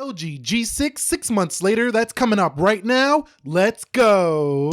LG G6 6 months later, that's coming up right now. Let's go.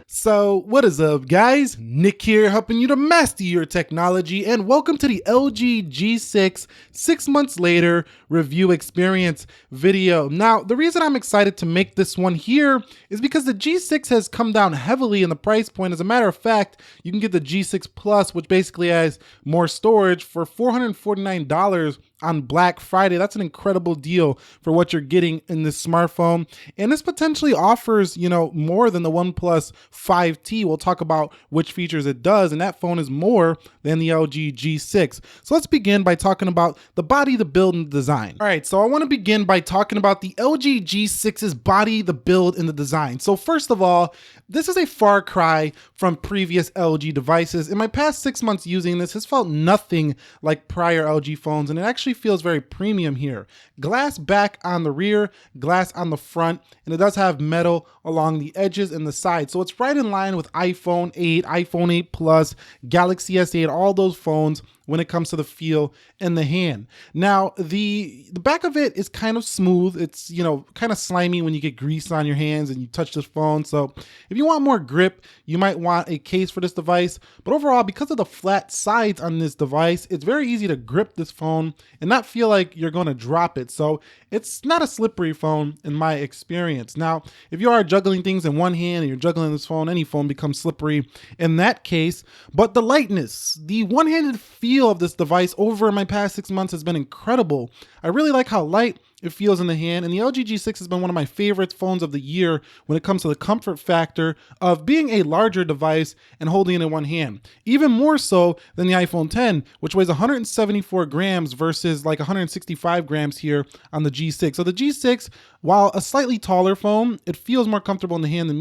So what is up, guys? Nick here, helping you to master your technology, and welcome to the LG G6 6 months later review experience video. Now, the reason I'm excited to make this one here is because the G6 has come down heavily in the price point. As a matter of fact, you can get the G6 Plus, which basically has more storage, for $449 on Black Friday. That's an incredible deal for what you're getting in this smartphone. And this potentially offers, more than the OnePlus 5T. We'll talk about which features it does, and that phone is more than the LG G6. So let's begin by talking about the body, the build, and the design. All right, so I want to begin by talking about the LG G6's body, the build, and the design. So first of all, this is a far cry from previous LG devices. In my past 6 months using this, has felt nothing like prior LG phones, and it actually feels very premium here. Glass back on the rear, glass on the front, and it does have metal along the edges and the sides. So it's right in line with iPhone 8, iPhone 8 Plus, Galaxy S8, all those phones when it comes to the feel in the hand. Now, the back of it is kind of smooth. It's, kind of slimy when you get grease on your hands and you touch this phone. So if you want more grip, you might want a case for this device. But overall, because of the flat sides on this device, it's very easy to grip this phone and not feel like you're going to drop it. So it's not a slippery phone in my experience. Now, if you are juggling things in one hand and you're juggling this phone, any phone becomes slippery in that case. But the lightness, the one-handed feel of this device over my past 6 months has been incredible. I really like how light it feels in the hand, and the LG G6 has been one of my favorite phones of the year when it comes to the comfort factor of being a larger device and holding it in one hand. Even more so than the iPhone 10, which weighs 174 grams versus like 165 grams here on the G6. So the G6, while a slightly taller phone, it feels more comfortable in the hand than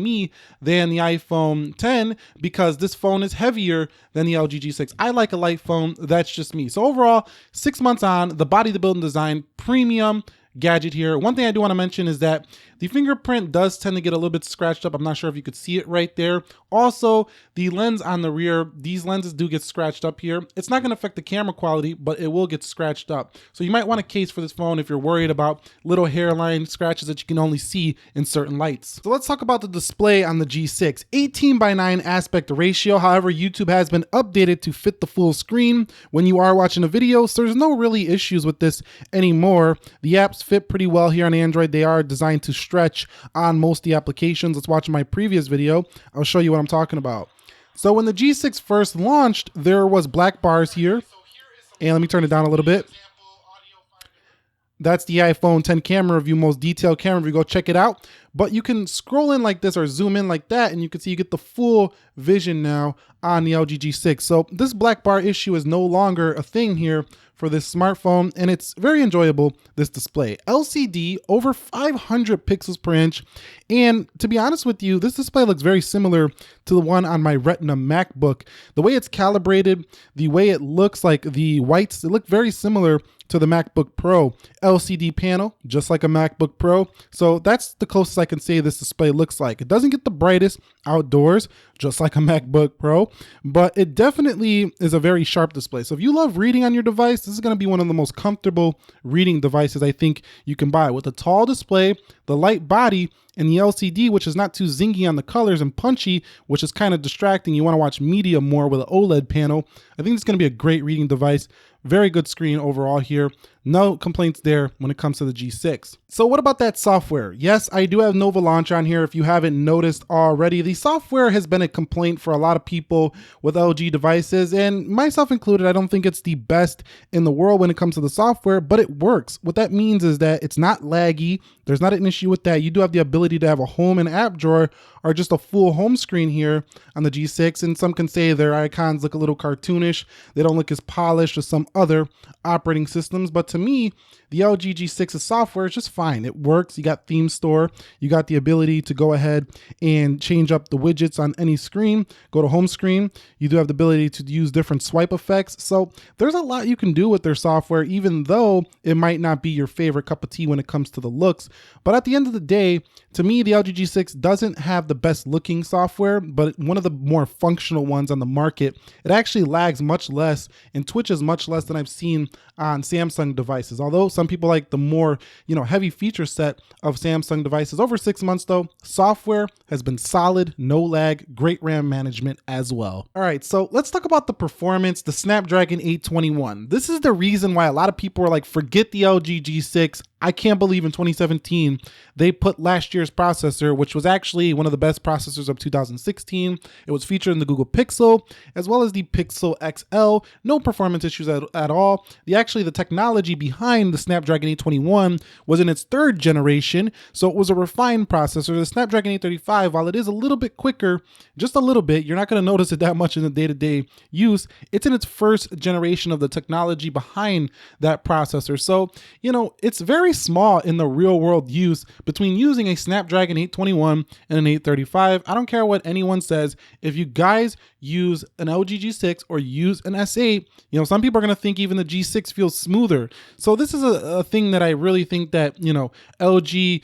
the iPhone 10, because this phone is heavier than the LG G6. I like a light phone, that's just me. So overall, 6 months on, the body, the build, and design, premium gadget here. One thing I do want to mention is that the fingerprint does tend to get a little bit scratched up. I'm not sure if you could see it right there. Also, the lens on the rear, these lenses do get scratched up here. It's not going to affect the camera quality, but it will get scratched up. So you might want a case for this phone if you're worried about little hairline scratches that you can only see in certain lights. So let's talk about the display on the G6. 18:9 aspect ratio. However, YouTube has been updated to fit the full screen when you are watching a video, so there's no really issues with this anymore. The apps fit pretty well here on Android. They are designed to stretch on most of the applications. Let's watch my previous video. I'll show you what I'm talking about. So when the G6 first launched, there was black bars here. And let me turn it down a little bit. That's the iPhone 10 camera review, most detailed camera review. Go check it out. But you can scroll in like this or zoom in like that, and you can see you get the full vision now on the LG G6. So this black bar issue is no longer a thing here for this smartphone, and it's very enjoyable, this display. LCD, over 500 pixels per inch, and to be honest with you, this display looks very similar to the one on my Retina MacBook. The way it's calibrated, the way it looks, like the whites, they look very similar to the MacBook Pro. LCD panel, just like a MacBook Pro. So that's the closest I can say this display looks like. It doesn't get the brightest outdoors, just like a MacBook Pro, but it definitely is a very sharp display. So if you love reading on your device, this is going to be one of the most comfortable reading devices I think you can buy, with a tall display, the light body, and the LCD, which is not too zingy on the colors and punchy, which is kind of distracting. You want to watch media more with an OLED panel. I think it's going to be a great reading device. Very good screen overall here. No complaints there when it comes to the G6. So what about that software? Yes, I do have Nova Launch on here if you haven't noticed already. The software has been a complaint for a lot of people with LG devices, and myself included. I don't think it's the best in the world when it comes to the software, but it works. What that means is that it's not laggy. There's not an issue with that. You do have the ability to have a home and app drawer or just a full home screen here on the G6, and some can say their icons look a little cartoonish. They don't look as polished as some other operating systems, but to me, the LG G6's software is just fine. It works. You got Theme Store. You got the ability to go ahead and change up the widgets on any screen. Go to home screen. You do have the ability to use different swipe effects. So there's a lot you can do with their software, even though it might not be your favorite cup of tea when it comes to the looks But at the end of the day, to me, the LG G6 doesn't have the best looking software, but one of the more functional ones on the market. It actually lags much less and twitches much less than I've seen on Samsung devices. Although some people like the more, heavy feature set of Samsung devices. Over 6 months though, software has been solid, no lag, great RAM management as well. All right, so let's talk about the performance, the Snapdragon 821. This is the reason why a lot of people are like, forget the LG G6. I can't believe in 2017, they put last year's processor, which was actually one of the best processors of 2016. It was featured in the Google Pixel, as well as the Pixel XL. No performance issues at all. The technology behind the Snapdragon 821 was in its 3rd generation, so it was a refined processor. The Snapdragon 835, while it is a little bit quicker, just a little bit, you're not gonna notice it that much in the day-to-day use. It's in its 1st generation of the technology behind that processor. So, it's very small in the real world use between using a Snapdragon 821 and an 835. I don't care what anyone says. If you guys use an LG G6 or use an S8, some people are going to think even the G6 feels smoother. So this is a thing that I really think that, LG,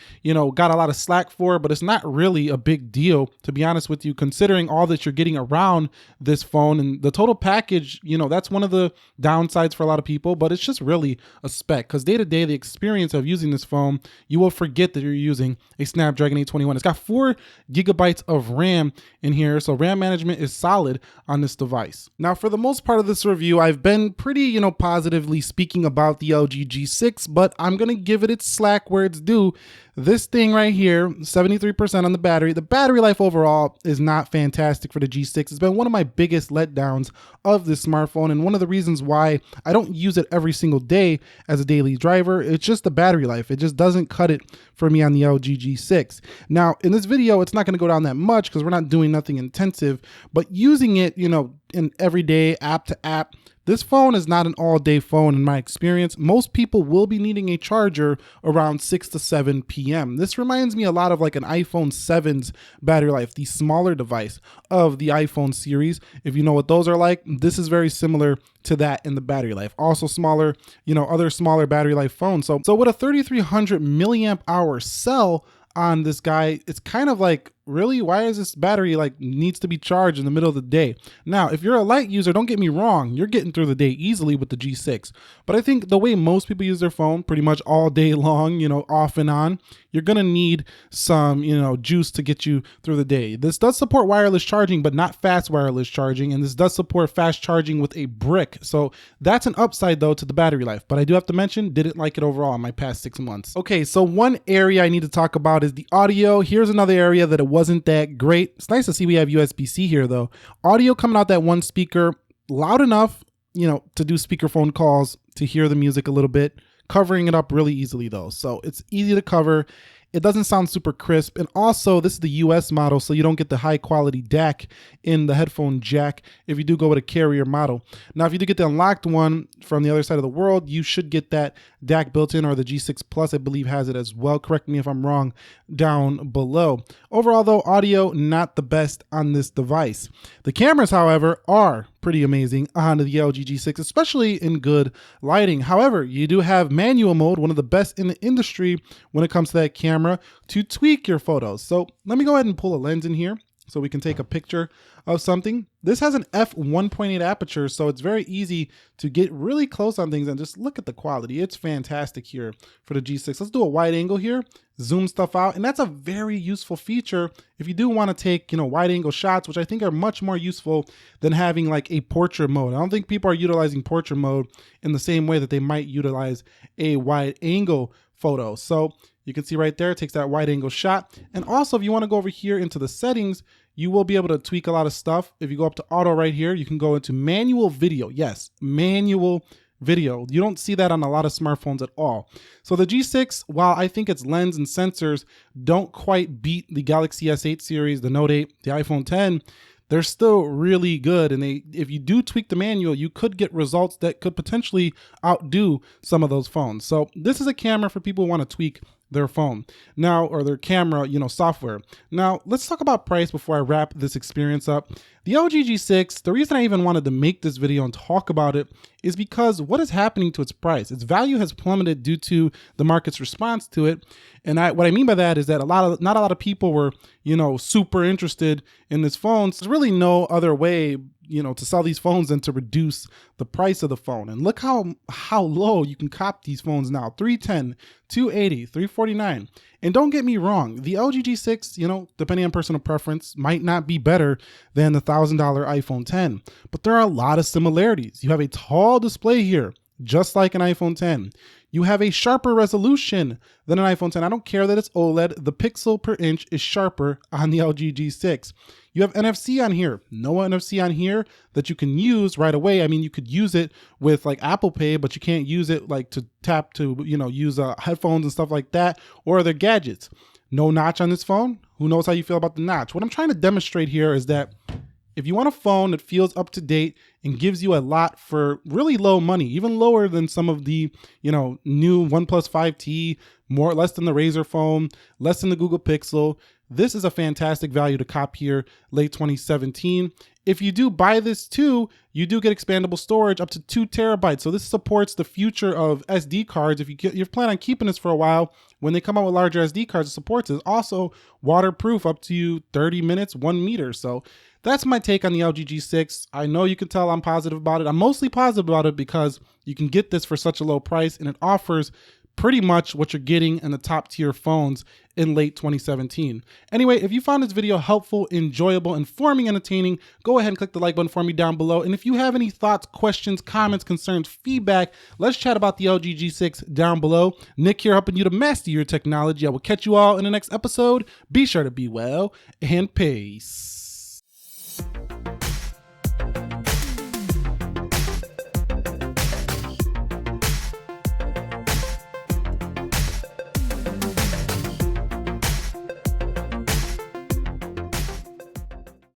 got a lot of slack for, but it's not really a big deal, to be honest with you, considering all that you're getting around this phone and the total package. That's one of the downsides for a lot of people, but it's just really a spec, because day to day, the experience of using this phone, you will forget that you're using a Snapdragon 821. It's got 4 gigabytes of RAM in here, so RAM management is solid on this device. Now, for the most part of this review, I've been pretty, positively speaking about the LG G6, but I'm gonna give it its slack where it's due. This thing right here, 73% on the battery. The battery life overall is not fantastic for the G6. It's been one of my biggest letdowns of this smartphone, and one of the reasons why I don't use it every single day as a daily driver. It's just the battery life. It just doesn't cut it for me on the LG G6. Now, in this video, it's not going to go down that much because we're not doing nothing intensive, but using it, in everyday app to app, this phone is not an all-day phone in my experience. Most people will be needing a charger around 6 to 7 p.m. This reminds me a lot of like an iPhone 7's battery life, the smaller device of the iPhone series. If you know what those are like, this is very similar to that in the battery life. Also smaller, other smaller battery life phones. So with a 3300 milliamp hour cell on this guy, it's kind of like, really, why is this battery needs to be charged in the middle of the day? Now, if you're a light user, don't get me wrong, you're getting through the day easily with the G6. But I think the way most people use their phone pretty much all day long, off and on, you're gonna need some, juice to get you through the day. This does support wireless charging, but not fast wireless charging. And this does support fast charging with a brick. So that's an upside though to the battery life. But I do have to mention, didn't like it overall in my past 6 months. Okay, so one area I need to talk about is the audio. Here's another area that it wasn't that great. It's nice to see we have USB-C here though. Audio coming out that one speaker, loud enough, to do speakerphone calls, to hear the music a little bit, covering it up really easily though. So it's easy to cover. It doesn't sound super crisp. And also this is the US model, so you don't get the high quality DAC in the headphone jack if you do go with a carrier model. Now, if you do get the unlocked one from the other side of the world, you should get that DAC built in, or the G6 Plus, I believe, has it as well. Correct me if I'm wrong down below. Overall though, audio not the best on this device. The cameras, however, are pretty amazing on the LG G6, especially in good lighting. However, you do have manual mode, one of the best in the industry when it comes to that camera, to tweak your photos. So let me go ahead and pull a lens in here so we can take a picture of something. This has an f1.8 aperture, so it's very easy to get really close on things and just look at the quality. It's fantastic here for the G6. Let's do a wide angle here, zoom stuff out, and that's a very useful feature if you do want to take, wide angle shots, which I think are much more useful than having like a portrait mode. I don't think people are utilizing portrait mode in the same way that they might utilize a wide angle photo. So you can see right there, it takes that wide angle shot. And also, if you want to go over here into the settings, you will be able to tweak a lot of stuff. If you go up to auto right here, you can go into manual video. Yes, manual video. You don't see that on a lot of smartphones at all. So the G6, while I think its lens and sensors don't quite beat the Galaxy S8 series, the Note 8, the iPhone 10, they're still really good. And if you do tweak the manual, you could get results that could potentially outdo some of those phones. So this is a camera for people who want to tweak their phone now, or their camera, software. Now let's talk about price before I wrap this experience up. The LG G6, the reason I even wanted to make this video and talk about it is because what is happening to its price? Its value has plummeted due to the market's response to it. And what I mean by that is that not a lot of people were, super interested in this phone. So there's really no other way, to sell these phones than to reduce the price of the phone. And look how low you can cop these phones now: $310, $280, $349. And don't get me wrong, the LG G6, depending on personal preference, might not be better than the $1,000 iPhone 10, but there are a lot of similarities. You have a tall display here, just like an iPhone 10. You have a sharper resolution than an iPhone 10. I don't care that it's OLED. The pixel per inch is sharper on the LG G6. You have NFC on here. No NFC on here that you can use right away. I mean, you could use it with like Apple Pay, but you can't use it like to tap to, use headphones and stuff like that, or other gadgets. No notch on this phone. Who knows how you feel about the notch? What I'm trying to demonstrate here is that if you want a phone that feels up to date and gives you a lot for really low money, even lower than some of the, new OnePlus 5T, less than the Razer phone, less than the Google Pixel, this is a fantastic value to cop here late 2017. If you do buy this too, you do get expandable storage up to 2 terabytes. So this supports the future of SD cards. If you plan on keeping this for a while, when they come out with larger SD cards, it supports it. Also waterproof up to 30 minutes, 1 meter. So that's my take on the LG G6. I know you can tell I'm positive about it. I'm mostly positive about it because you can get this for such a low price, and it offers pretty much what you're getting in the top tier phones in late 2017. Anyway, if you found this video helpful, enjoyable, informing, entertaining, go ahead and click the like button for me down below. And if you have any thoughts, questions, comments, concerns, feedback, let's chat about the LG G6 down below. Nick here, helping you to master your technology. I will catch you all in the next episode. Be sure to be well, and peace.